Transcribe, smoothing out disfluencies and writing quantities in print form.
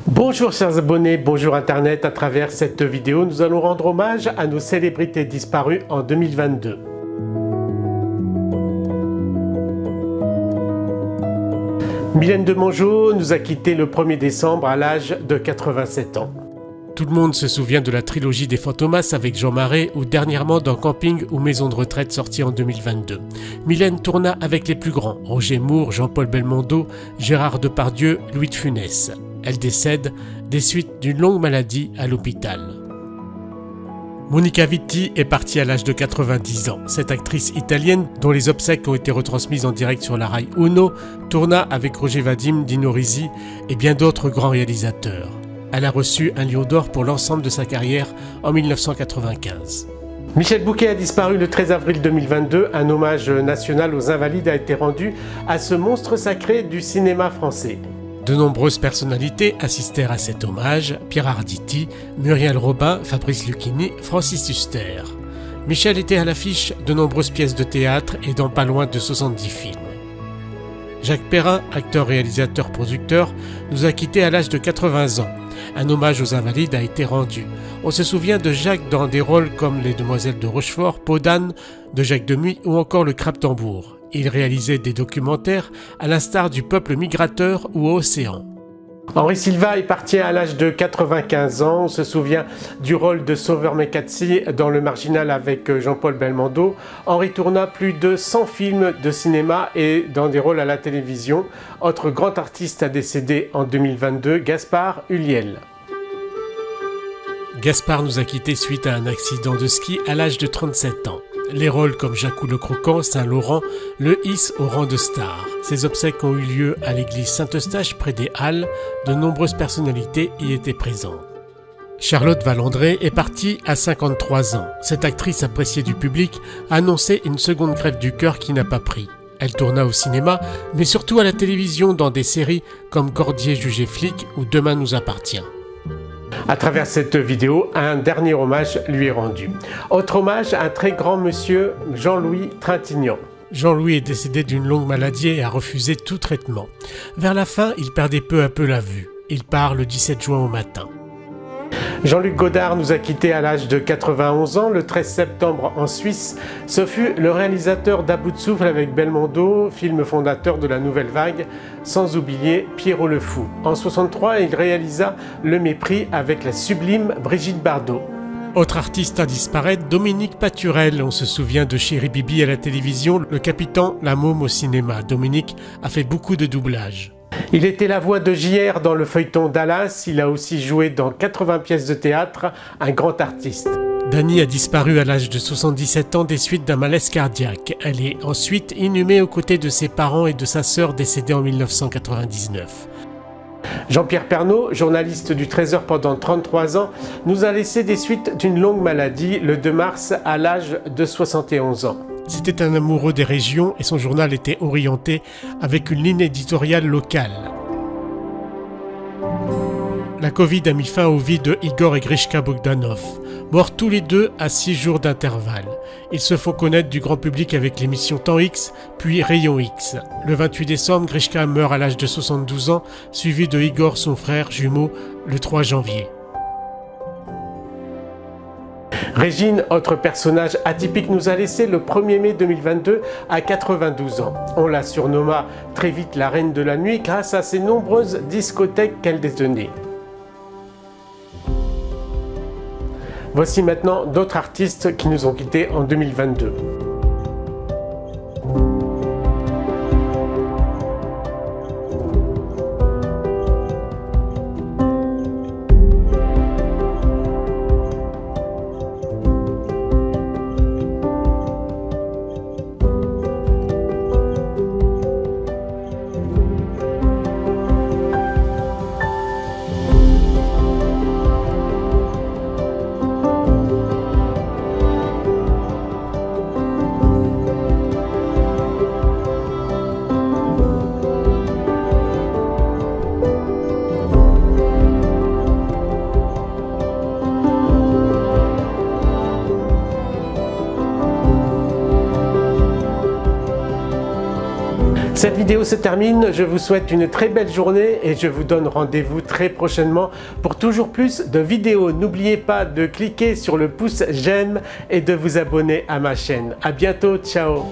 Bonjour chers abonnés, bonjour Internet. À travers cette vidéo, nous allons rendre hommage à nos célébrités disparues en 2022. Mylène de Mongeau nous a quittés le 1er décembre à l'âge de 87 ans. Tout le monde se souvient de la trilogie des Fantomas avec Jean Marais ou dernièrement dans Camping ou Maison de retraite sorti en 2022. Mylène tourna avec les plus grands, Roger Moore, Jean-Paul Belmondo, Gérard Depardieu, Louis de Funès. Elle décède des suites d'une longue maladie à l'hôpital. Monica Vitti est partie à l'âge de 90 ans. Cette actrice italienne, dont les obsèques ont été retransmises en direct sur la Rai Uno, tourna avec Roger Vadim, Dino Risi et bien d'autres grands réalisateurs. Elle a reçu un Lion d'Or pour l'ensemble de sa carrière en 1995. Michel Bouquet a disparu le 13 avril 2022. Un hommage national aux Invalides a été rendu à ce monstre sacré du cinéma français. De nombreuses personnalités assistèrent à cet hommage, Pierre Arditi, Muriel Robin, Fabrice Lucchini, Francis Huster. Michel était à l'affiche de nombreuses pièces de théâtre et dans pas loin de 70 films. Jacques Perrin, acteur, réalisateur, producteur, nous a quittés à l'âge de 80 ans. Un hommage aux Invalides a été rendu. On se souvient de Jacques dans des rôles comme Les Demoiselles de Rochefort, Peau d'âne, de Jacques Demy ou encore Le Crabe-Tambour. Il réalisait des documentaires à l'instar du Peuple migrateur ou Océan. Henri Silva est parti à l'âge de 95 ans. On se souvient du rôle de Sauveur Mekazzi dans Le Marginal avec Jean-Paul Belmondo. Henri tourna plus de 100 films de cinéma et dans des rôles à la télévision. Autre grand artiste a décédé en 2022, Gaspard Ulliel. Gaspard nous a quittés suite à un accident de ski à l'âge de 37 ans. Les rôles comme Jacou le Croquant, Saint-Laurent le hissent au rang de star. Ces obsèques ont eu lieu à l'église Saint-Eustache près des Halles. De nombreuses personnalités y étaient présentes. Charlotte Valandré est partie à 53 ans. Cette actrice appréciée du public a annoncé une seconde greffe du cœur qui n'a pas pris. Elle tourna au cinéma, mais surtout à la télévision dans des séries comme Cordier jugé flic ou Demain nous appartient. À travers cette vidéo, un dernier hommage lui est rendu. Autre hommage à un très grand monsieur, Jean-Louis Trintignant. Jean-Louis est décédé d'une longue maladie et a refusé tout traitement. Vers la fin, il perdait peu à peu la vue. Il part le 17 juin au matin. Jean-Luc Godard nous a quittés à l'âge de 91 ans, le 13 septembre en Suisse. Ce fut le réalisateur d'À bout de souffle avec Belmondo, film fondateur de la Nouvelle Vague, sans oublier Pierrot le Fou. En 1963, il réalisa Le Mépris avec la sublime Brigitte Bardot. Autre artiste à disparaître, Dominique Paturel. On se souvient de Chéri Bibi à la télévision, le Capitaine La Môme au cinéma. Dominique a fait beaucoup de doublages. Il était la voix de JR dans le feuilleton Dallas, il a aussi joué dans 80 pièces de théâtre, un grand artiste. Dany a disparu à l'âge de 77 ans des suites d'un malaise cardiaque. Elle est ensuite inhumée aux côtés de ses parents et de sa sœur décédée en 1999. Jean-Pierre Pernaut, journaliste du Trésor pendant 33 ans, nous a laissé des suites d'une longue maladie le 2 mars à l'âge de 71 ans. C'était un amoureux des régions et son journal était orienté avec une ligne éditoriale locale. La Covid a mis fin aux vies de Igor et Grishka Bogdanov, morts tous les deux à 6 jours d'intervalle. Ils se font connaître du grand public avec l'émission Temps X, puis Rayon X. Le 28 décembre, Grishka meurt à l'âge de 72 ans, suivi de Igor, son frère jumeau, le 3 janvier. Régine, autre personnage atypique, nous a laissé le 1er mai 2022 à 92 ans. On la surnomma très vite la reine de la nuit grâce à ses nombreuses discothèques qu'elle détenait. Voici maintenant d'autres artistes qui nous ont quittés en 2022. Cette vidéo se termine, je vous souhaite une très belle journée et je vous donne rendez-vous très prochainement pour toujours plus de vidéos. N'oubliez pas de cliquer sur le pouce j'aime et de vous abonner à ma chaîne. À bientôt, ciao.